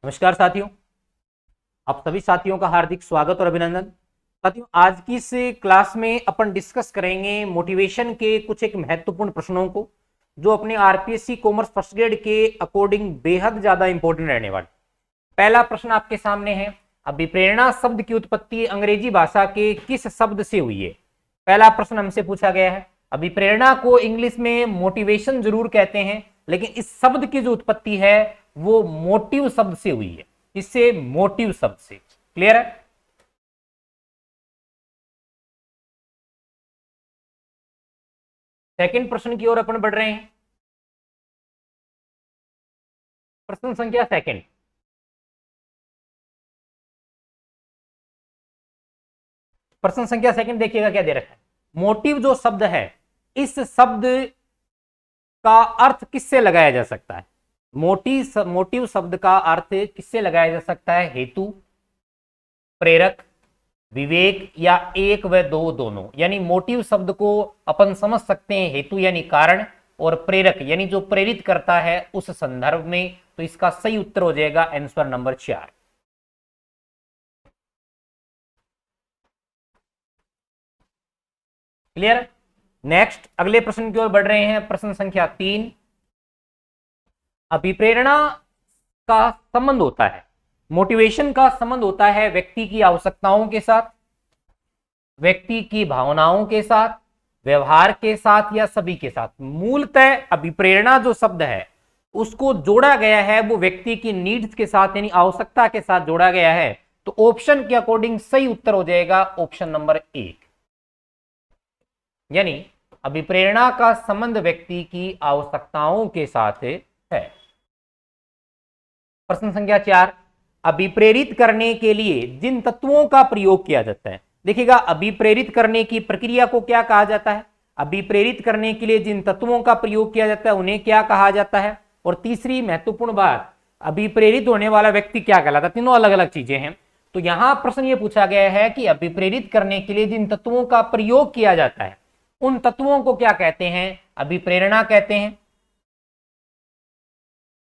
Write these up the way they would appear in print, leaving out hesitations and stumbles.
नमस्कार साथियों, आप सभी साथियों का हार्दिक स्वागत और अभिनंदन। साथियों, आज की इस क्लास में अपन डिस्कस करेंगे मोटिवेशन के कुछ एक महत्वपूर्ण प्रश्नों को, जो अपने आरपीएससी कॉमर्स फर्स्ट ग्रेड के अकॉर्डिंग बेहद ज्यादा इंपॉर्टेंट रहने वाले। पहला प्रश्न आपके सामने है, अभिप्रेरणा शब्द की उत्पत्ति अंग्रेजी भाषा के किस शब्द से हुई है? पहला प्रश्न हमसे पूछा गया है। अभिप्रेरणा को इंग्लिश में मोटिवेशन जरूर कहते हैं, लेकिन इस शब्द की जो उत्पत्ति है वो मोटिव शब्द से हुई है। इससे मोटिव शब्द से। क्लियर है? सेकंड प्रश्न की ओर अपन बढ़ रहे हैं। प्रश्न संख्या सेकंड, प्रश्न संख्या सेकंड देखिएगा क्या दे रखा है। मोटिव जो शब्द है, इस शब्द का अर्थ किससे लगाया जा सकता है? मोटिव शब्द का अर्थ किससे लगाया जा सकता है? हेतु, प्रेरक, विवेक या एक व दो दोनों। यानी मोटिव शब्द को अपन समझ सकते हैं हेतु यानी कारण, और प्रेरक यानी जो प्रेरित करता है उस संदर्भ में। तो इसका सही उत्तर हो जाएगा आंसर नंबर 4। क्लियर? नेक्स्ट अगले प्रश्न की ओर बढ़ रहे हैं। प्रश्न संख्या 3, अभिप्रेरणा का संबंध होता है, मोटिवेशन का संबंध होता है व्यक्ति की आवश्यकताओं के साथ, व्यक्ति की भावनाओं के साथ, व्यवहार के साथ या सभी के साथ। मूलतः अभिप्रेरणा जो शब्द है उसको जोड़ा गया है वो व्यक्ति की नीड्स के साथ यानी आवश्यकता के साथ जोड़ा गया है। तो ऑप्शन के अकॉर्डिंग सही उत्तर हो जाएगा ऑप्शन नंबर 1। यानी अभिप्रेरणा का संबंध व्यक्ति की आवश्यकताओं के साथ है। प्रश्न संख्या 4, अभिप्रेरित करने के लिए जिन तत्वों का प्रयोग किया जाता है। देखिएगा, अभिप्रेरित करने की प्रक्रिया को क्या कहा जाता है? अभिप्रेरित करने के लिए जिन तत्वों का प्रयोग किया जाता है उन्हें क्या कहा जाता है? और तीसरी महत्वपूर्ण बात, अभिप्रेरित होने वाला व्यक्ति क्या कहलाता है? तीनों अलग अलग चीजें हैं। तो यहां प्रश्न ये पूछा गया है कि अभिप्रेरित करने के लिए जिन तत्वों का प्रयोग किया जाता है उन तत्वों को क्या कहते हैं? अभिप्रेरणा कहते हैं,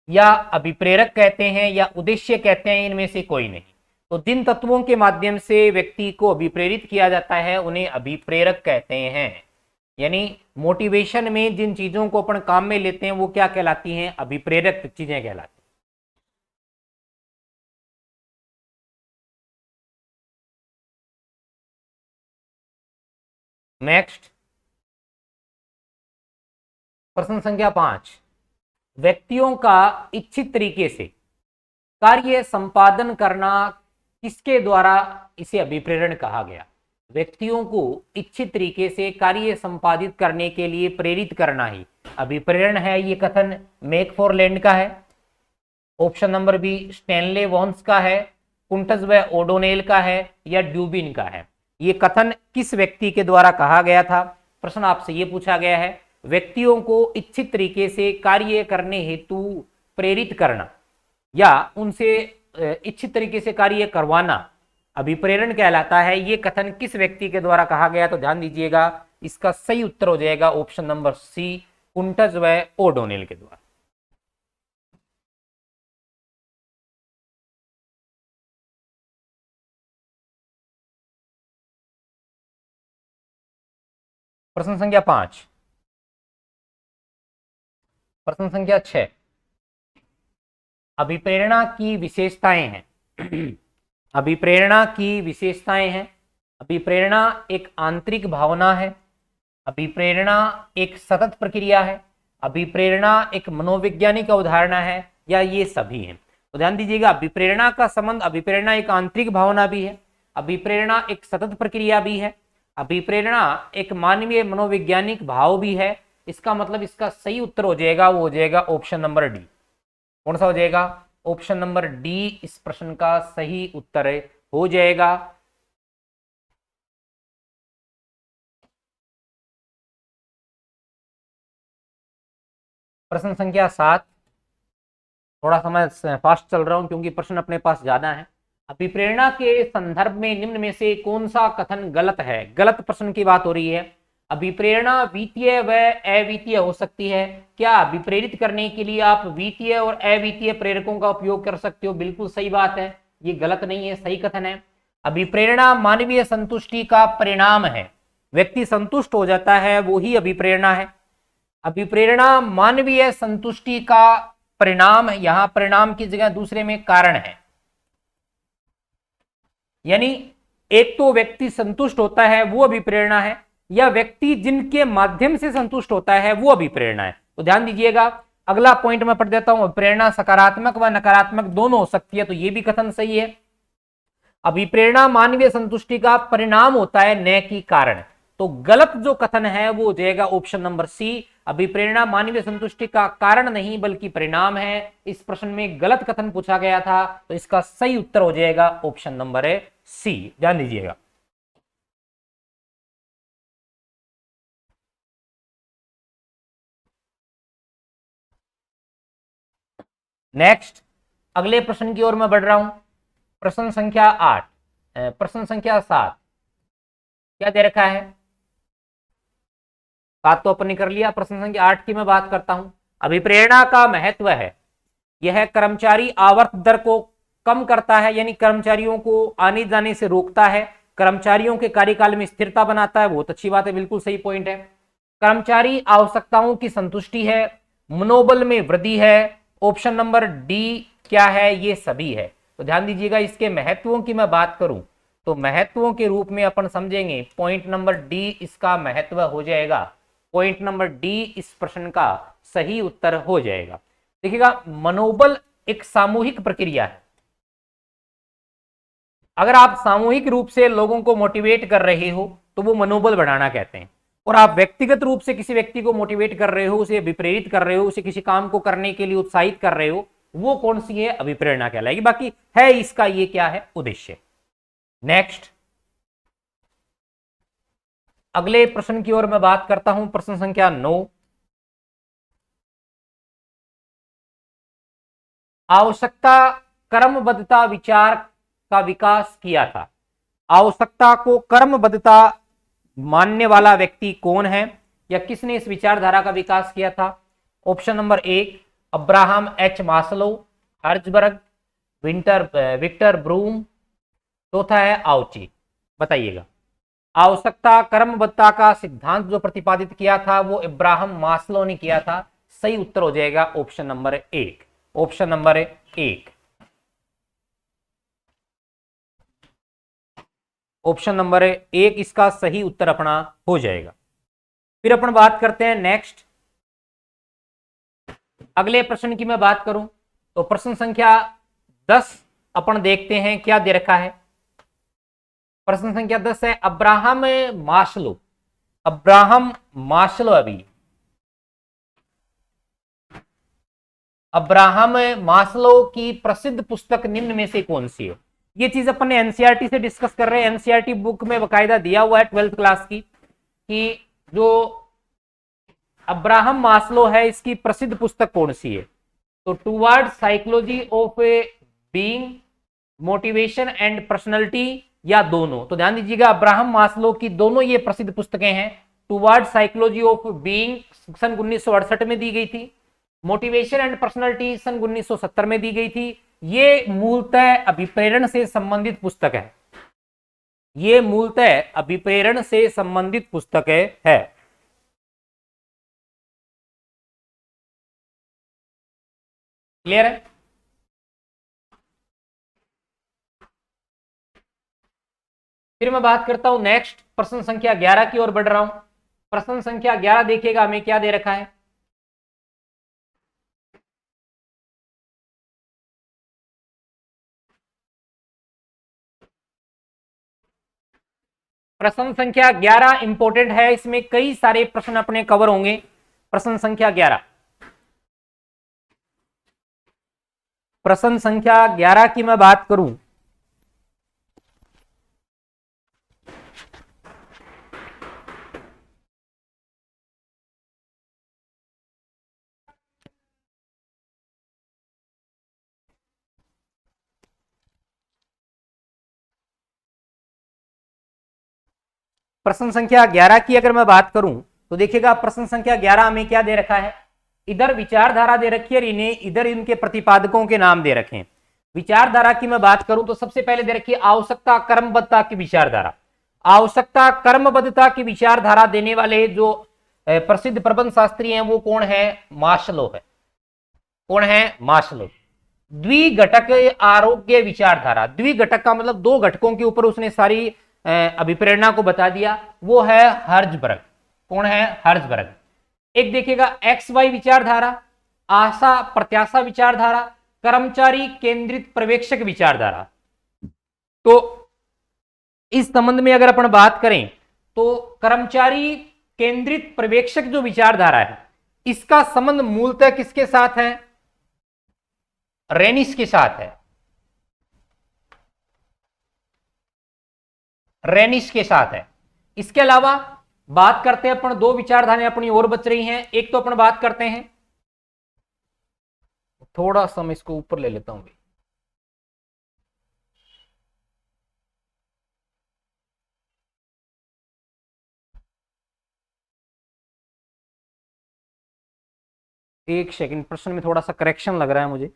या अभिप्रेरक कहते हैं, या उद्देश्य कहते हैं, इनमें से कोई नहीं। तो जिन तत्वों के माध्यम से व्यक्ति को अभिप्रेरित किया जाता है उन्हें अभिप्रेरक कहते हैं। यानी मोटिवेशन में जिन चीजों को अपन काम में लेते हैं वो क्या कहलाती हैं? अभिप्रेरक चीजें कहलाती हैं। नेक्स्ट प्रश्न संख्या 5, व्यक्तियों का इच्छित तरीके से कार्य संपादन करना किसके द्वारा इसे अभिप्रेरण कहा गया? व्यक्तियों को इच्छित तरीके से कार्य संपादित करने के लिए प्रेरित करना ही अभिप्रेरण है। ये कथन मैकफॉरलैंड का है, option number B Stanley Vance का है, कुंटज व ओडोनेल का है, या ड्यूबिन का है। ये कथन किस व्यक्ति के द्वारा कहा गया था? प्रश्न आपसे ये पूछा गया है, व्यक्तियों को इच्छित तरीके से कार्य करने हेतु प्रेरित करना या उनसे इच्छित तरीके से कार्य करवाना अभिप्रेरण कहलाता है। ये कथन किस व्यक्ति के द्वारा कहा गया? तो ध्यान दीजिएगा, इसका सही उत्तर हो जाएगा ऑप्शन नंबर सी, कुंटज व ओडोनेल के द्वारा। प्रश्न संख्या 5, प्रश्न संख्या 6, अभिप्रेरणा की विशेषताएं हैं। अभिप्रेरणा की विशेषताएं हैं। अभिप्रेरणा एक आंतरिक भावना है, अभिप्रेरणा एक सतत प्रक्रिया है, अभिप्रेरणा एक मनोवैज्ञानिक अवधारणा है, या ये सभी हैं। तो ध्यान दीजिएगा, अभिप्रेरणा का संबंध, अभिप्रेरणा एक आंतरिक भावना भी है, अभिप्रेरणा एक सतत प्रक्रिया भी है, अभिप्रेरणा एक मानवीय मनोवैज्ञानिक भाव भी है। इसका मतलब इसका सही उत्तर हो जाएगा, वो हो जाएगा ऑप्शन नंबर डी। कौन सा हो जाएगा? ऑप्शन नंबर डी इस प्रश्न का सही उत्तर हो जाएगा। प्रश्न संख्या 7, थोड़ा समय फास्ट चल रहा हूं क्योंकि प्रश्न अपने पास ज्यादा है। अभिप्रेरणा के संदर्भ में निम्न में से कौन सा कथन गलत है? गलत प्रश्न की बात हो रही है। अभिप्रेरणा वित्तीय व अवित्तीय हो सकती है। क्या अभिप्रेरित करने के लिए आप वित्तीय और अवित्तीय प्रेरकों का उपयोग कर सकते हो? बिल्कुल सही बात है, ये गलत नहीं है, सही कथन है। अभिप्रेरणा मानवीय संतुष्टि का परिणाम है। व्यक्ति संतुष्ट हो जाता है, वो ही अभिप्रेरणा है। अभिप्रेरणा मानवीय संतुष्टि का परिणाम है, यहां परिणाम की जगह दूसरे में कारण है। यानी एक तो व्यक्ति संतुष्ट होता है वो अभिप्रेरणा है, या व्यक्ति जिनके माध्यम से संतुष्ट होता है वो अभिप्रेरणा है। तो ध्यान दीजिएगा, अगला पॉइंट मैं पढ़ देता हूं। प्रेरणा सकारात्मक व नकारात्मक दोनों हो सकती है, तो यह भी कथन सही है। अभिप्रेरणा मानवीय संतुष्टि का परिणाम होता है, न कि कारण। तो गलत जो कथन है वो हो जाएगा ऑप्शन नंबर सी। अभिप्रेरणा मानवीय संतुष्टि का कारण नहीं बल्कि परिणाम है। इस प्रश्न में गलत कथन पूछा गया था, तो इसका सही उत्तर हो जाएगा ऑप्शन नंबर है सी। ध्यान दीजिएगा। नेक्स्ट, अगले प्रश्न की ओर मैं बढ़ रहा हूं। प्रश्न संख्या 8, प्रश्न संख्या 7 क्या दे रखा है? 7 तो अपन ने कर लिया, प्रश्न संख्या 8 की मैं बात करता हूं। अभिप्रेरणा का महत्व है, यह कर्मचारी आवर्त दर को कम करता है, यानी कर्मचारियों को आने जाने से रोकता है, कर्मचारियों के कार्यकाल में स्थिरता बनाता है। बहुत अच्छी बात है, बिल्कुल सही पॉइंट है। कर्मचारी आवश्यकताओं की संतुष्टि है, मनोबल में वृद्धि है। ऑप्शन नंबर डी क्या है? ये सभी है। तो ध्यान दीजिएगा, इसके महत्वों की मैं बात करूं तो महत्वों के रूप में अपन समझेंगे पॉइंट नंबर डी इसका महत्व हो जाएगा। पॉइंट नंबर डी इस प्रश्न का सही उत्तर हो जाएगा। देखिएगा, मनोबल एक सामूहिक प्रक्रिया है। अगर आप सामूहिक रूप से लोगों को मोटिवेट कर रहे हो तो वो मनोबल बढ़ाना कहते हैं। और आप व्यक्तिगत रूप से किसी व्यक्ति को मोटिवेट कर रहे हो, उसे विप्रेरित कर रहे हो, उसे किसी काम को करने के लिए उत्साहित कर रहे हो, वो कौन सी है? अभिप्रेरणा कहलाएगी। बाकी है इसका ये क्या है? उद्देश्य। नेक्स्ट, अगले प्रश्न की ओर मैं बात करता हूं। प्रश्न संख्या 9, आवश्यकता कर्मबद्धता विचार का विकास किया था। आवश्यकता को कर्मबद्धता मानने वाला व्यक्ति कौन है, या किसने इस विचारधारा का विकास किया था? Option number 1 Abraham H Maslow, Herzberg, Victor Vroom, चौथा है आउची। बताइएगा। आवश्यकता कर्मबद्धता का सिद्धांत जो प्रतिपादित किया था वो इब्राहिम मास्लो ने किया था। सही उत्तर हो जाएगा option number 1। Option number 1, option number 1 इसका सही उत्तर अपना हो जाएगा। फिर अपन बात करते हैं नेक्स्ट, अगले प्रश्न की मैं बात करूं तो प्रश्न संख्या 10 अपन देखते हैं क्या दे रखा है। प्रश्न संख्या 10 है Abraham Maslow. Abraham Maslow Abraham Maslow की प्रसिद्ध पुस्तक निम्न में से कौन सी है? ये चीज अपन ने एनसीईआरटी से डिस्कस कर रहे हैं। एनसीईआरटी बुक में बकायदा दिया हुआ है 12th क्लास की कि जो अब्राहम मास्लो है इसकी प्रसिद्ध पुस्तक कौन सी है। तो toward psychology of being, motivation and personality, या दोनों। तो ध्यान दीजिएगा, अब्राहम मास्लो की दोनों ये प्रसिद्ध पुस्तकें हैं। टुवर्ड साइकोलॉजी ऑफ बीइंग सन 1968 में दी गई थी, मोटिवेशन एंड पर्सनैलिटी सन 1970 में दी गई थी। ये मूलतः अभिप्रेरण से संबंधित पुस्तक है। ये मूलतः अभिप्रेरण से संबंधित पुस्तक है। क्लियर है? फिर मैं बात करता हूं नेक्स्ट, प्रश्न संख्या 11 की ओर बढ़ रहा हूं। प्रश्न संख्या 11 देखिएगा हमें क्या दे रखा है। प्रश्न संख्या 11 इंपॉर्टेंट है, इसमें कई सारे प्रश्न अपने कवर होंगे। प्रश्न संख्या 11, प्रश्न संख्या 11 की मैं बात करूं प्रश्न संख्या 11 की अगर मैं बात करूं तो देखिएगा प्रश्न संख्या 11 में क्या दे रखा है, इधर विचारधारा दे रखी है और इन्हें इधर इनके प्रतिपादकों के नाम दे रखे हैं। विचारधारा की मैं बात करूं तो सबसे पहले दे रखी है आवश्यकता कर्मबद्धता की विचारधारा। आवश्यकता कर्मबद्धता की विचारधारा देने वाले जो प्रसिद्ध प्रबंध शास्त्री हैं वो कौन है, मास्लो है। कौन है, मास्लो। द्विघटक आरोग्य विचारधारा, द्विघटक का मतलब दो घटकों के ऊपर उसने सारी अभिप्रेरणा को बता दिया, वो है हर्जबर्ग। कौन है, हर्जबर्ग। एक देखिएगा एक्स वाई विचारधारा, आशा प्रत्याशा विचारधारा, कर्मचारी केंद्रित पर्यवेक्षक विचारधारा। तो इस संबंध में अगर अपन बात करें तो कर्मचारी केंद्रित पर्यवेक्षक जो विचारधारा है इसका संबंध मूलतः किसके साथ है, रेनिस के साथ है। रेनिस के साथ है। इसके अलावा बात करते हैं अपन, दो विचारधाराएं अपनी और बच रही हैं। एक तो अपन बात करते हैं, थोड़ा सा मैं इसको ऊपर ले लेता हूं भाई। एक सेकंड, प्रश्न में थोड़ा सा करेक्शन लग रहा है मुझे।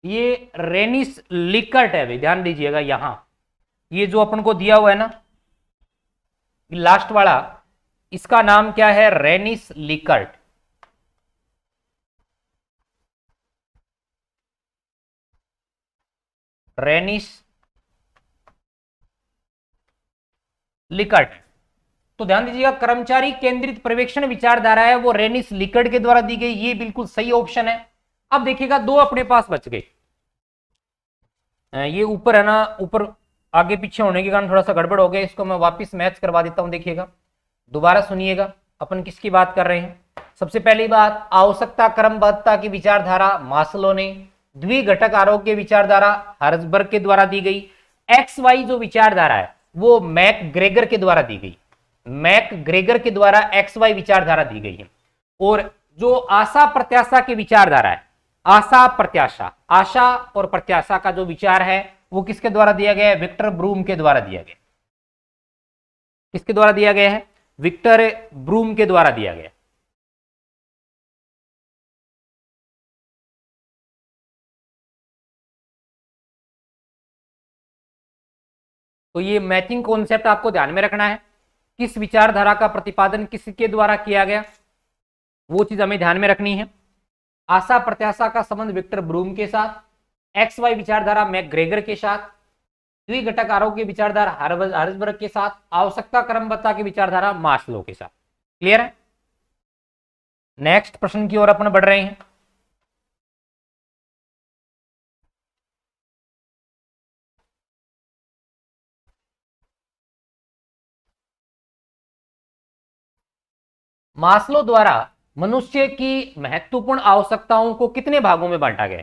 ये रेनिस लिकर्ट है भाई, ध्यान दीजिएगा। यहां ये जो अपन को दिया हुआ है ना लास्ट वाला, इसका नाम क्या है, रेनिस लिकर्ट। रेनिस लिकर्ट। तो ध्यान दीजिएगा कर्मचारी केंद्रित पर्यवेक्षण विचारधारा है वो रेनिस लिकर्ट के द्वारा दी गई, ये बिल्कुल सही ऑप्शन है। अब देखिएगा दो अपने पास बच गए। ये ऊपर है ना, ऊपर आगे पीछे होने के कारण थोड़ा सा गड़बड़ हो गया, इसको मैं वापस मैच करवा देता हूं। देखिएगा दोबारा सुनिएगा अपन किसकी बात कर रहे हैं। सबसे पहली बात, आवश्यकता क्रमबद्धता की विचारधारा मास्लो ने, द्विघटक आरोग्य विचारधारा हर्जबर्ग के द्वारा दी गई। एक्स वाई जो विचारधारा है वो मैकग्रेगर के द्वारा दी गई, मैकग्रेगर के द्वारा एक्स वाई विचारधारा दी गई है। और जो आशा प्रत्याशा की विचारधारा है, आशा प्रत्याशा, आशा और प्रत्याशा का जो विचार है वो किसके द्वारा दिया गया है, विक्टर ब्रूम के द्वारा दिया गया। किसके द्वारा दिया गया है, विक्टर ब्रूम के द्वारा दिया गया। तो ये मैचिंग कॉन्सेप्ट आपको ध्यान में रखना है, किस विचारधारा का प्रतिपादन किसके द्वारा किया गया वो चीज हमें ध्यान में रखनी है। आशा प्रत्याशा का संबंध विक्टर ब्रूम के साथ, एक्स वाई विचारधारा मैकग्रेगर के साथ, द्विघटक आरोग्य विचारधारा हर्जबर्ग के साथ, आवश्यकता क्रमबद्धता की विचारधारा मास्लो के साथ। क्लियर है। नेक्स्ट प्रश्न की ओर अपन बढ़ रहे हैं। मास्लो द्वारा मनुष्य की महत्वपूर्ण आवश्यकताओं को कितने भागों में बांटा गया।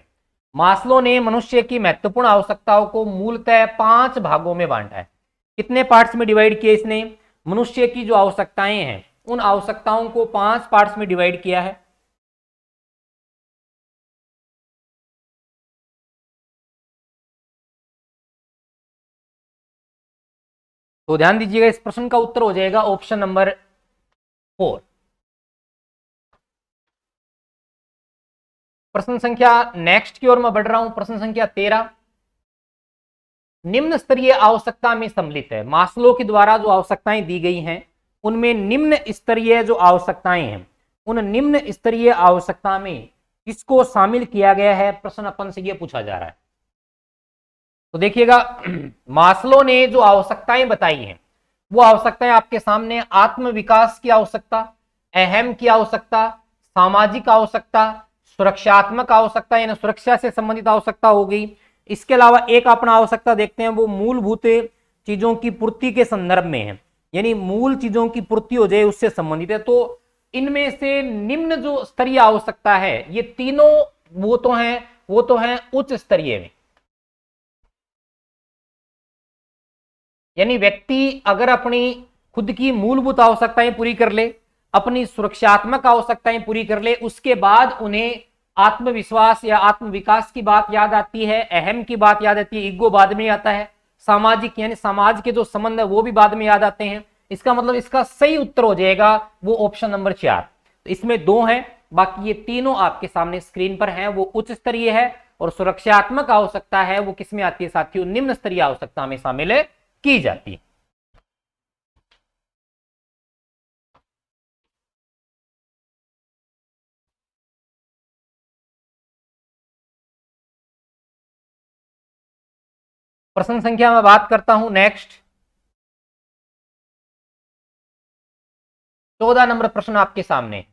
मास्लो ने मनुष्य की महत्वपूर्ण आवश्यकताओं को मूलतः 5 भागों में बांटा है। कितने पार्ट्स में डिवाइड किया इसने, मनुष्य की जो आवश्यकताएं हैं उन आवश्यकताओं को 5 पार्ट्स में डिवाइड किया है। तो ध्यान दीजिएगा इस प्रश्न का उत्तर हो जाएगा ऑप्शन नंबर 4। प्रश्न संख्या नेक्स्ट की ओर मैं बढ़ रहा हूं। प्रश्न संख्या 13 निम्न स्तरीय आवश्यकता में सम्मिलित है। मास्लो के द्वारा जो आवश्यकताएं दी गई हैं उनमें निम्न स्तरीय जो आवश्यकताएं हैं उन निम्न स्तरीय आवश्यकता में किसको शामिल किया गया है, प्रश्न अपन से यह पूछा जा रहा है। तो देखिएगा मास्लो ने जो आवश्यकताएं बताई हैं वो आवश्यकताएं आपके सामने, आत्म विकास की आवश्यकता, अहम की आवश्यकता, सामाजिक आवश्यकता, सुरक्षात्मक आवश्यकता यानी सुरक्षा से संबंधित आवश्यकता हो गई। इसके अलावा एक अपना आवश्यकता देखते हैं वो मूलभूत चीजों की पूर्ति के संदर्भ में है, यानी मूल चीजों की पूर्ति हो जाए उससे संबंधित है। तो इनमें से निम्न जो स्तरीय आवश्यकता है ये तीनों वो तो हैं उच्च स्तरीय में। यानी व्यक्ति अगर अपनी खुद की मूलभूत आवश्यकताएं पूरी कर ले, अपनी सुरक्षात्मक आवश्यकताएं पूरी कर ले, उसके बाद उन्हें आत्मविश्वास या आत्मविकास की बात याद आती है, अहम की बात याद आती है, ईगो बाद में आता है, सामाजिक यानी समाज के जो संबंध है वो भी बाद में याद आते हैं। इसका मतलब इसका सही उत्तर हो जाएगा वो ऑप्शन नंबर 4। तो इसमें 2 हैं, बाकी ये तीनों आपके सामने स्क्रीन पर हैं। वो उच्च स्तरीय है और सुरक्षात्मक आवश्यकता है वो किसमें आती है साथियों, निम्न स्तरीय आवश्यकता में शामिल की जाती है। प्रश्न संख्या में बात करता हूं नेक्स्ट, 14 नंबर प्रश्न आपके सामने।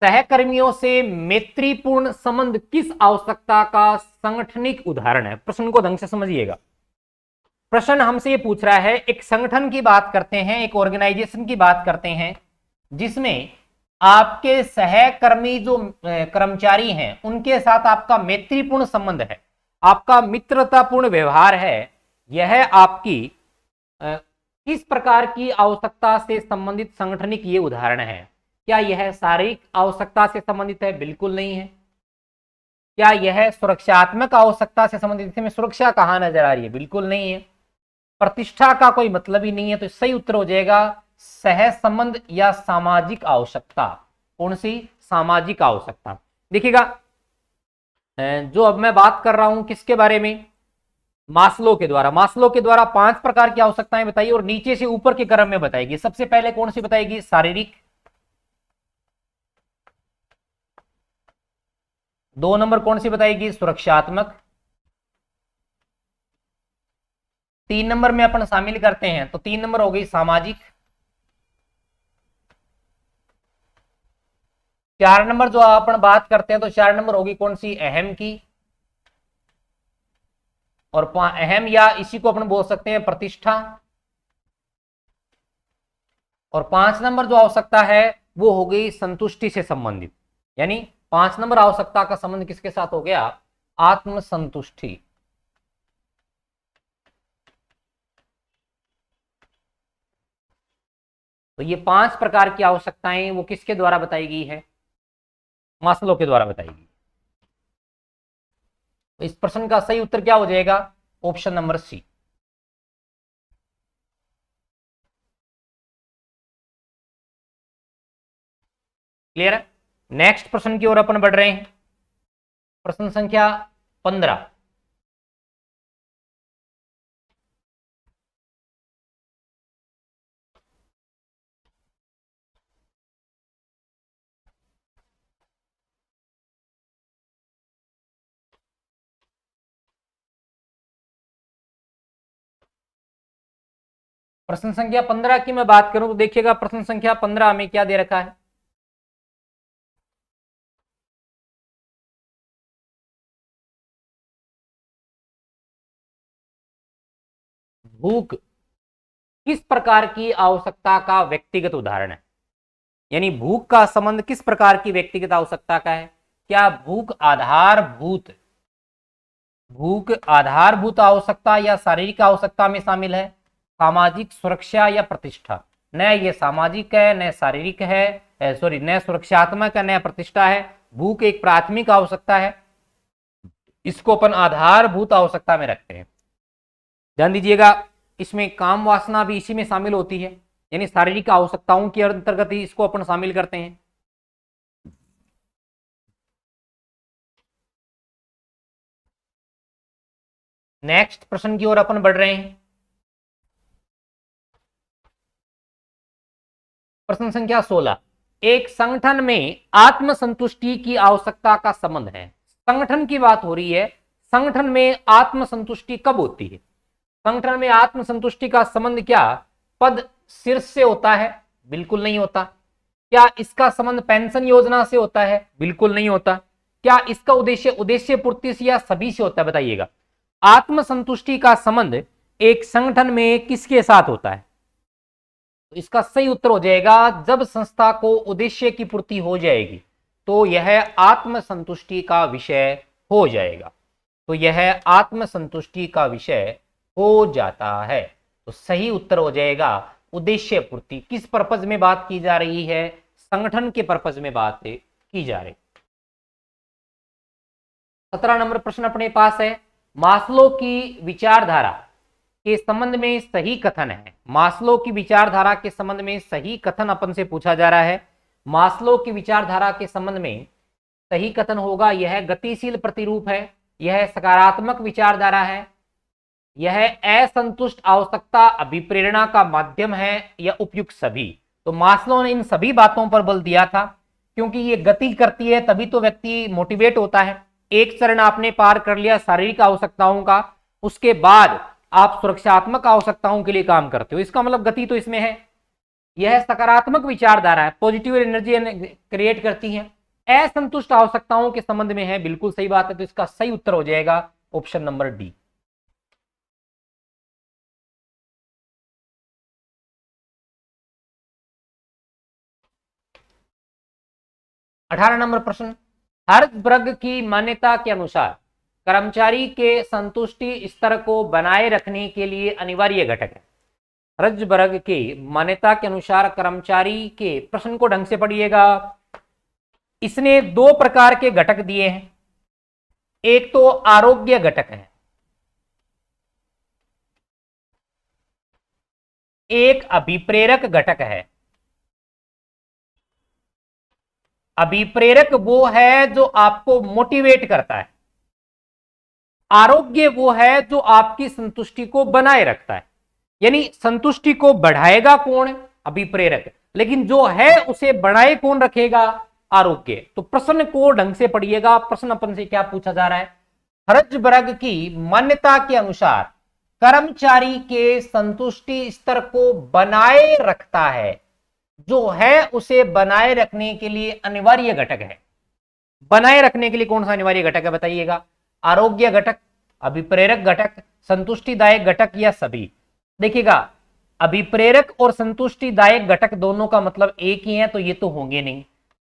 सहकर्मियों से मैत्रीपूर्ण संबंध किस आवश्यकता का संगठनिक उदाहरण है? प्रश्न को ढंग से समझिएगा। प्रश्न हमसे ये पूछ रहा है, एक संगठन की बात करते हैं, एक ऑर्गेनाइजेशन की बात करते हैं जिसमें आपके सहकर्मी जो कर्मचारी हैं उनके साथ आपका मैत्रीपूर्ण संबंध है, आपका मित्रतापूर्ण व्यवहार है। यह आपकी किस प्रकार की आवश्यकता से संबंधित संगठनिक ये उदाहरण है? क्या यह शारीरिक आवश्यकता से संबंधित है? बिल्कुल नहीं है। क्या यह सुरक्षात्मक आवश्यकता से संबंधित, इसमें सुरक्षा कहां नजर आ रही है? बिल्कुल नहीं है। प्रतिष्ठा का कोई मतलब ही नहीं है। तो सही उत्तर हो जाएगा सह संबंध या सामाजिक आवश्यकता। कौन सी? सामाजिक आवश्यकता। देखिएगा, जो अब मैं बात कर रहा हूं किसके बारे में, मास्लो के द्वारा। मास्लो के द्वारा 5 प्रकार की आवश्यकताएं बताई और नीचे से ऊपर के क्रम में बताएगी। सबसे पहले कौन सी बताएगी? शारीरिक। 2 नंबर कौन सी बताएगी? सुरक्षात्मक। 3 नंबर में अपन शामिल करते हैं तो 3 नंबर हो गई सामाजिक। 4 नंबर जो अपन बात करते हैं तो 4 नंबर होगी कौन सी? अहम की। और अहम या इसी को अपन बोल सकते हैं प्रतिष्ठा। और 5 नंबर जो आवश्यकता है वो हो गई संतुष्टि से संबंधित। यानी 5 नंबर आवश्यकता का संबंध किसके साथ हो गया? आत्मसंतुष्टि। तो ये 5 प्रकार की आवश्यकताएं वो किसके द्वारा बताई गई है? मास्लो के द्वारा बताई गई। तो इस प्रश्न का सही उत्तर क्या हो जाएगा? Option number C. क्लियर है? नेक्स्ट प्रश्न की ओर अपन बढ़ रहे हैं। प्रश्न संख्या 15। प्रश्न संख्या 15 की मैं बात करूं तो देखिएगा प्रश्न संख्या 15 में क्या दे रखा है। भूख किस प्रकार की आवश्यकता का व्यक्तिगत उदाहरण है? यानी भूख का संबंध किस प्रकार की व्यक्तिगत आवश्यकता का है? क्या भूख आधारभूत आवश्यकता या शारीरिक आवश्यकता में शामिल है? सामाजिक, सुरक्षा या प्रतिष्ठा? न ये सामाजिक है, न शारीरिक है, सॉरी न सुरक्षात्मक है, न प्रतिष्ठा है। भूख एक प्राथमिक आवश्यकता है, इसको अपन आधारभूत आवश्यकता में रखते हैं। ध्यान दीजिएगा, इसमें काम वासना भी इसी में शामिल होती है, यानी शारीरिक आवश्यकताओं के अंतर्गत ही इसको अपन शामिल करते हैं। नेक्स्ट प्रश्न की ओर अपन बढ़ रहे हैं। प्रश्न संख्या 16। एक संगठन में आत्मसंतुष्टि की आवश्यकता का संबंध है। संगठन की बात हो रही है, संगठन में आत्मसंतुष्टि कब होती है? संगठन में आत्मसंतुष्टि का संबंध क्या पद शीर्ष से होता है? बिल्कुल नहीं होता। क्या इसका संबंध पेंशन योजना से होता है? बिल्कुल नहीं होता। क्या इसका उद्देश्य पूर्ति से या सभी से होता है? बताइएगा। आत्मसंतुष्टि का संबंध एक संगठन में किसके साथ होता है? तो इसका सही उत्तर हो जाएगा जब संस्था को उद्देश्य की पूर्ति हो जाएगी तो यह आत्मसंतुष्टि का विषय हो जाएगा। तो यह आत्मसंतुष्टि का विषय हो जाता है। तो सही उत्तर हो जाएगा उद्देश्य पूर्ति। किस पर्पज में बात की जा रही है? संगठन के पर्पज में बात की जा रही। 17 नंबर प्रश्न अपने पास है, मास्लो की विचारधारा के संबंध में सही कथन है। मास्लो की विचारधारा के संबंध में सही कथन अपन से पूछा जा रहा है। मास्लो की विचारधारा के संबंध में सही कथन होगा, यह गतिशील प्रतिरूप है, यह सकारात्मक विचारधारा है, यह असंतुष्ट आवश्यकता अभिप्रेरणा का माध्यम है, या उपयुक्त सभी। तो मास्लो ने इन सभी बातों पर बल दिया था, क्योंकि ये गति करती है तभी तो व्यक्ति मोटिवेट होता है। एक चरण आपने पार कर लिया शारीरिक आवश्यकताओं का, उसके बाद आप सुरक्षात्मक आवश्यकताओं के लिए काम करते हो, इसका मतलब गति तो इसमें है। यह सकारात्मक विचारधारा है, पॉजिटिव एनर्जी क्रिएट करती है, असंतुष्ट आवश्यकताओं के संबंध में है, बिल्कुल सही बात है। तो इसका सही उत्तर हो जाएगा ऑप्शन नंबर डी। अठारह नंबर प्रश्न, हर्ज़बर्ग की मान्यता के अनुसार कर्मचारी के संतुष्टि स्तर को बनाए रखने के लिए अनिवार्य घटक है। हर्ज़बर्ग की मान्यता के अनुसार कर्मचारी के, प्रश्न को ढंग से पढ़िएगा, इसने दो प्रकार के घटक दिए हैं। एक तो आरोग्य घटक है, एक अभिप्रेरक घटक है। अभिप्रेरक वो है जो आपको मोटिवेट करता है, आरोग्य वो है जो आपकी संतुष्टि को बनाए रखता है। यानी संतुष्टि को बढ़ाएगा कौन? अभिप्रेरक, लेकिन जो है उसे बनाए कौन रखेगा? आरोग्य। तो प्रश्न को ढंग से पढ़िएगा, प्रश्न अपन से क्या पूछा जा रहा है? हर्ज़बर्ग की मान्यता के अनुसार कर्मचारी के संतुष्टि स्तर को बनाए रखता है, जो है उसे बनाए रखने के लिए अनिवार्य घटक है। बनाए रखने के लिए कौन सा अनिवार्य घटक है बताइएगा? आरोग्य घटक, अभिप्रेरक घटक, संतुष्टिदायक घटक, या सभी? देखिएगा, अभिप्रेरक और संतुष्टिदायक घटक दोनों का मतलब एक ही है, तो ये तो होंगे नहीं,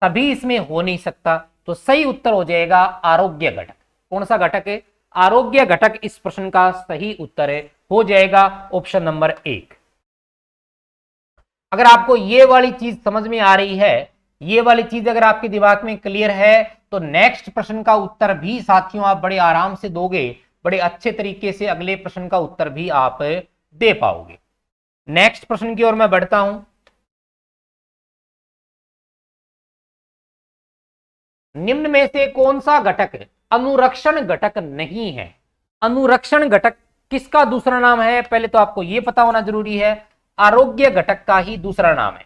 सभी इसमें हो नहीं सकता। तो सही उत्तर हो जाएगा आरोग्य घटक। कौन सा घटक है? आरोग्य घटक इस प्रश्न का सही उत्तर है, हो जाएगा ऑप्शन नंबर 1। अगर आपको ये वाली चीज समझ में आ रही है, ये वाली चीज अगर आपके दिमाग में क्लियर है, तो नेक्स्ट प्रश्न का उत्तर भी साथियों आप बड़े आराम से दोगे, बड़े अच्छे तरीके से अगले प्रश्न का उत्तर भी आप दे पाओगे। नेक्स्ट प्रश्न की ओर मैं बढ़ता हूं। निम्न में से कौन सा घटक अनुरक्षण घटक नहीं है? अनुरक्षण घटक किसका दूसरा नाम है? पहले तो आपको यह पता होना जरूरी है, आरोग्य घटक का ही दूसरा नाम है।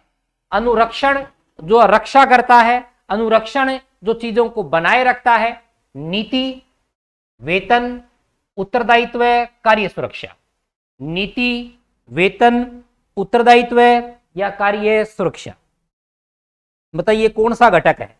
अनुरक्षण जो रक्षा करता है, अनुरक्षण जो चीजों को बनाए रखता है, नीति, वेतन, उत्तरदायित्व, कार्य सुरक्षा। नीति, वेतन, उत्तरदायित्व या कार्य सुरक्षा, बताइए कौन सा घटक है?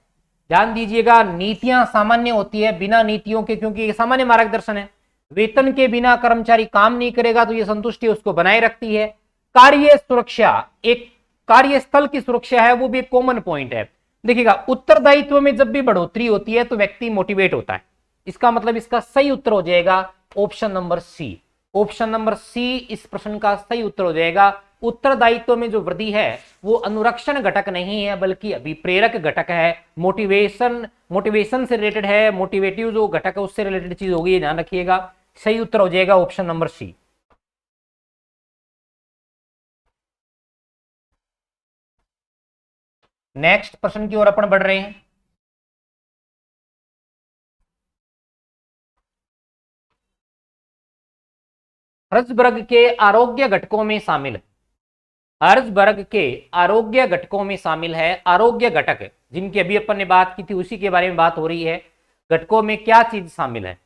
ध्यान दीजिएगा, नीतियां सामान्य होती है, बिना नीतियों के, क्योंकि ये सामान्य मार्गदर्शन है। वेतन के बिना कर्मचारी काम नहीं करेगा, तो ये संतुष्टि उसको बनाए रखती है। कार्य सुरक्षा एक कार्यस्थल की सुरक्षा है, वो भी एक कॉमन पॉइंट है। देखिएगा, उत्तरदायित्व में जब भी बढ़ोतरी होती है तो व्यक्ति मोटिवेट होता है, इसका मतलब इसका सही उत्तर हो जाएगा option number C. Option number C इस प्रश्न का सही उत्तर हो जाएगा। उत्तरदायित्व में जो वृद्धि है वो अनुरक्षण घटक नहीं है, बल्कि अभिप्रेरक घटक है। मोटिवेशन से रिलेटेड है, मोटिवेटिव जो घटक है उससे रिलेटेड चीज होगी, ध्यान रखिएगा। सही उत्तर हो जाएगा ऑप्शन नंबर सी। नेक्स्ट प्रश्न की ओर अपन बढ़ रहे हैं। हर्ज़बर्ग के आरोग्य घटकों में शामिल है, हर्ज़बर्ग के आरोग्य घटकों में शामिल है, आरोग्य घटक जिनकी अभी अपन ने बात की थी उसी के बारे में बात हो रही है। घटकों में क्या चीज शामिल है?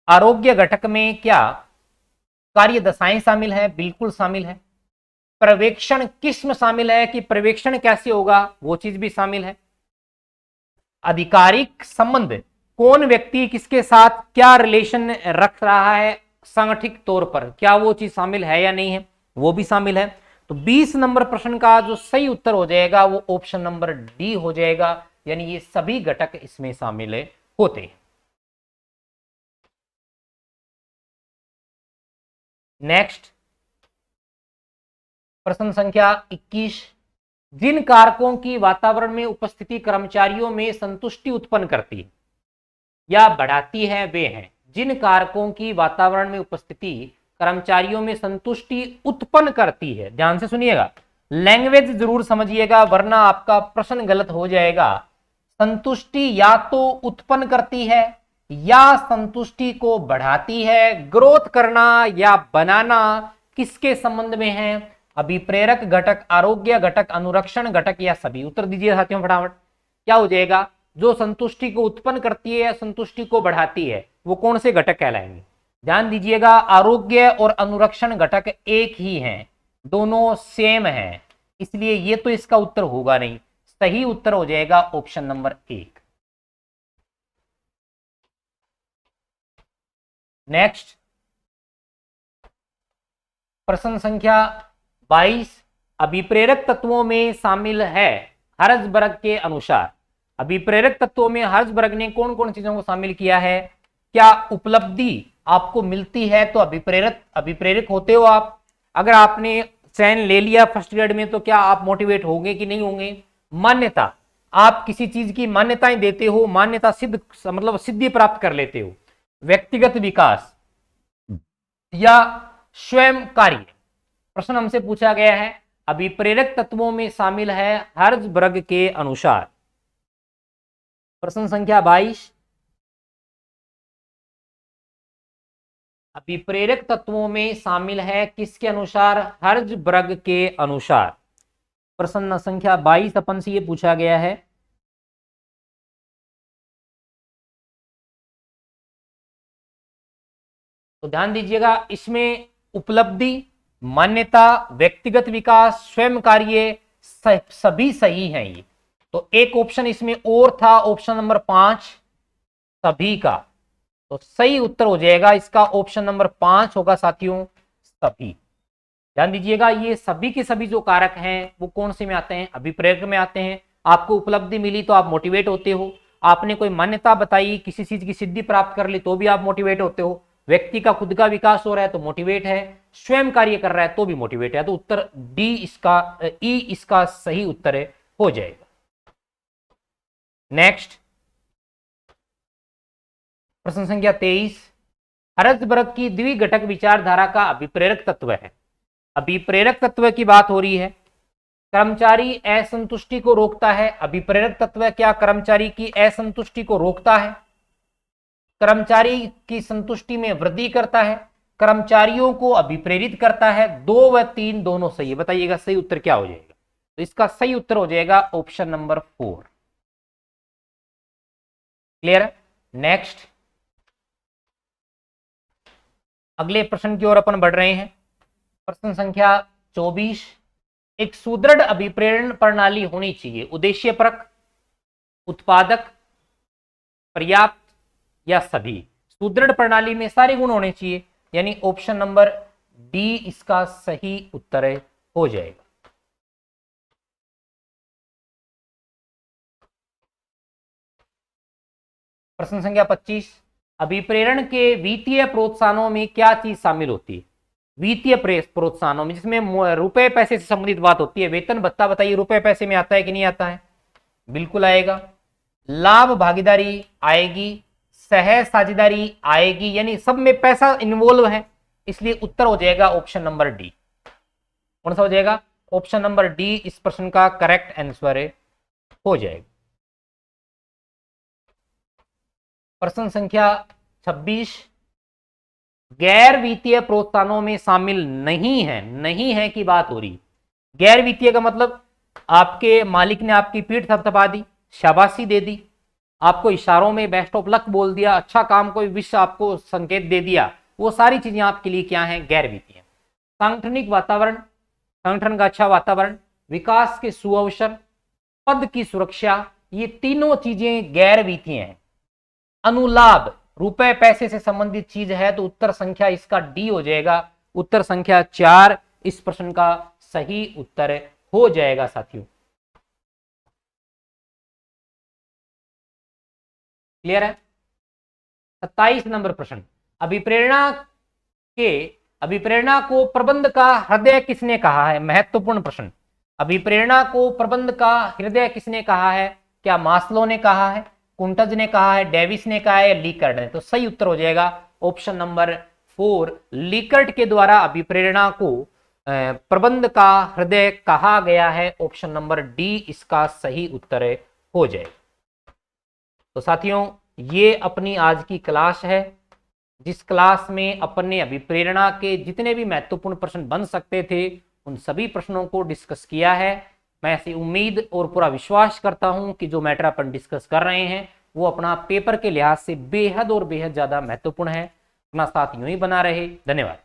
आरोग्य घटक में क्या कार्य दशाएं शामिल है? बिल्कुल शामिल है। पर्यवेक्षण किस्म शामिल है कि पर्यवेक्षण कैसे होगा, वो चीज भी शामिल है। आधिकारिक संबंध, कौन व्यक्ति किसके साथ क्या रिलेशन रख रहा है संगठित तौर पर, क्या वो चीज शामिल है या नहीं है, वो भी शामिल है। तो 20 नंबर प्रश्न का जो सही उत्तर हो जाएगा वो ऑप्शन नंबर डी हो जाएगा, यानी ये सभी घटक इसमें शामिल होते हैं। नेक्स्ट, प्रश्न संख्या 21, जिन कारकों की वातावरण में उपस्थिति कर्मचारियों में संतुष्टि उत्पन्न करती है या बढ़ाती है वे हैं। जिन कारकों की वातावरण में उपस्थिति कर्मचारियों में संतुष्टि उत्पन्न करती है, ध्यान से सुनिएगा, लैंग्वेज जरूर समझिएगा वरना आपका प्रश्न गलत हो जाएगा। संतुष्टि या तो उत्पन्न करती है या संतुष्टि को बढ़ाती है। ग्रोथ करना या बनाना किसके संबंध में है? अभिप्रेरक घटक, आरोग्य घटक, अनुरक्षण घटक या सभी? उत्तर दीजिए साथियों फटाफट। क्या हो जाएगा? जो संतुष्टि को उत्पन्न करती है या संतुष्टि को बढ़ाती है वो कौन से घटक कहलाएंगे? ध्यान दीजिएगा, आरोग्य और अनुरक्षण घटक एक ही हैं, दोनों सेम हैं, इसलिए ये तो इसका उत्तर होगा नहीं। सही उत्तर हो जाएगा ऑप्शन नंबर 1। नेक्स्ट प्रश्न संख्या 22, अभिप्रेरक तत्वों में शामिल है हर्ज़बर्ग के अनुसार। अभिप्रेरक तत्वों में हर्ज़बर्ग ने कौन कौन चीजों को शामिल किया है? क्या उपलब्धि आपको मिलती है तो अभिप्रेरक होते हो आप? अगर आपने चयन ले लिया फर्स्ट ग्रेड में तो क्या आप मोटिवेट होंगे कि नहीं होंगे? मान्यता, आप किसी चीज की मान्यताएं देते हो, मान्यता सिद्ध मतलब सिद्धि प्राप्त कर लेते हो। व्यक्तिगत विकास या स्वयं कार्य? प्रश्न हमसे पूछा गया है अभिप्रेरक तत्वों में शामिल है हर्ज़बर्ग के अनुसार। प्रश्न संख्या 22, अभिप्रेरक तत्वों में शामिल है किसके अनुसार? हर्ज़बर्ग के अनुसार। प्रश्न संख्या 22 अपन से ये पूछा गया है। तो ध्यान दीजिएगा, इसमें उपलब्धि, मान्यता, व्यक्तिगत विकास, स्वयं कार्य सभी सही हैं ये। तो एक ऑप्शन इसमें और था, ऑप्शन नंबर 5 सभी का। तो सही उत्तर हो जाएगा इसका ऑप्शन नंबर 5 होगा साथियों, सभी। ध्यान दीजिएगा, ये सभी के सभी जो कारक हैं वो कौन से में आते हैं? अभिप्रेरक में आते हैं। आपको उपलब्धि मिली तो आप मोटिवेट होते हो, आपने कोई मान्यता बताई, किसी चीज की सिद्धि प्राप्त कर ली तो भी आप मोटिवेट होते हो, व्यक्ति का खुद का विकास हो रहा है तो मोटिवेट है, स्वयं कार्य कर रहा है तो भी मोटिवेट है। तो उत्तर डी इसका, ई इसका सही उत्तर हो जाएगा। नेक्स्ट प्रश्न संख्या 23, हर्ज़बर्ग की द्विघटक विचारधारा का अभिप्रेरक तत्व है। अभिप्रेरक तत्व की बात हो रही है। कर्मचारी असंतुष्टि को रोकता है। अभिप्रेरक तत्व क्या कर्मचारी की असंतुष्टि को रोकता है? कर्मचारी की संतुष्टि में वृद्धि करता है, कर्मचारियों को अभिप्रेरित करता है। 2 व 3 दोनों सही है, बताइएगा सही उत्तर क्या हो जाएगा? तो इसका सही उत्तर हो जाएगा ऑप्शन नंबर 4। क्लियर? नेक्स्ट अगले प्रश्न की ओर अपन बढ़ रहे हैं। प्रश्न संख्या 24, एक सुदृढ़ अभिप्रेरण प्रणाली होनी चाहिए। उद्देश्यपरक, उत्पादक, पर्याप्त या सभी? सुदृढ़ प्रणाली में सारे गुण होने चाहिए, यानी ऑप्शन नंबर डी इसका सही उत्तर हो जाएगा। प्रश्न संख्या 25, अभिप्रेरण के वित्तीय प्रोत्साहनों में क्या चीज शामिल होती है? वित्तीय प्रोत्साहनों में जिसमें रुपए पैसे से संबंधित बात होती है। वेतन भत्ता बताइए रुपए पैसे में आता है कि नहीं आता है? बिल्कुल आएगा। लाभ भागीदारी आएगी, सह साझेदारी आएगी, यानी सब में पैसा इन्वॉल्व है, इसलिए उत्तर हो जाएगा ऑप्शन नंबर डी। कौन सा हो जाएगा? ऑप्शन नंबर डी इस प्रश्न का करेक्ट आंसर हो जाएगा। प्रश्न संख्या 26, गैर वित्तीय प्रोत्साहनों में शामिल नहीं है की बात हो रही। गैर वित्तीय का मतलब आपके मालिक ने आपकी पीठ थपथपा दी, शाबाशी दे दी, आपको इशारों में बेस्ट ऑफ लक बोल दिया, अच्छा काम कोई विश्व आपको संकेत दे दिया, वो सारी चीजें आपके लिए क्या है? गैर वित्तीय। सांगठनिक वातावरण, संगठन का अच्छा वातावरण, विकास के सुअवसर, पद की सुरक्षा, ये तीनों चीजें गैर वित्तीय हैं। अनुलाभ रुपए पैसे से संबंधित चीज है तो उत्तर संख्या इसका डी हो जाएगा। उत्तर संख्या 4 इस प्रश्न का सही उत्तर हो जाएगा साथियों। क्लियर है? 27 नंबर प्रश्न, अभिप्रेरणा के अभिप्रेरणा को प्रबंध का हृदय किसने कहा है? महत्वपूर्ण प्रश्न। अभिप्रेरणा को प्रबंध का हृदय किसने कहा है? क्या मास्लो ने कहा है, कुंटज ने कहा है, डेविस ने कहा है या लीकर्ट ने? तो सही उत्तर हो जाएगा ऑप्शन नंबर 4, लीकर्ट के द्वारा अभिप्रेरणा को प्रबंध का हृदय कहा गया है। ऑप्शन नंबर डी इसका सही उत्तर हो जाएगा। तो साथियों, ये अपनी आज की क्लास है, जिस क्लास में अपन ने अभिप्रेरणा के जितने भी महत्वपूर्ण प्रश्न बन सकते थे उन सभी प्रश्नों को डिस्कस किया है। मैं ऐसी उम्मीद और पूरा विश्वास करता हूं कि जो मैटर अपन डिस्कस कर रहे हैं वो अपना पेपर के लिहाज से बेहद और बेहद ज्यादा महत्वपूर्ण है। अपना साथ यूं ही बना रहे। धन्यवाद।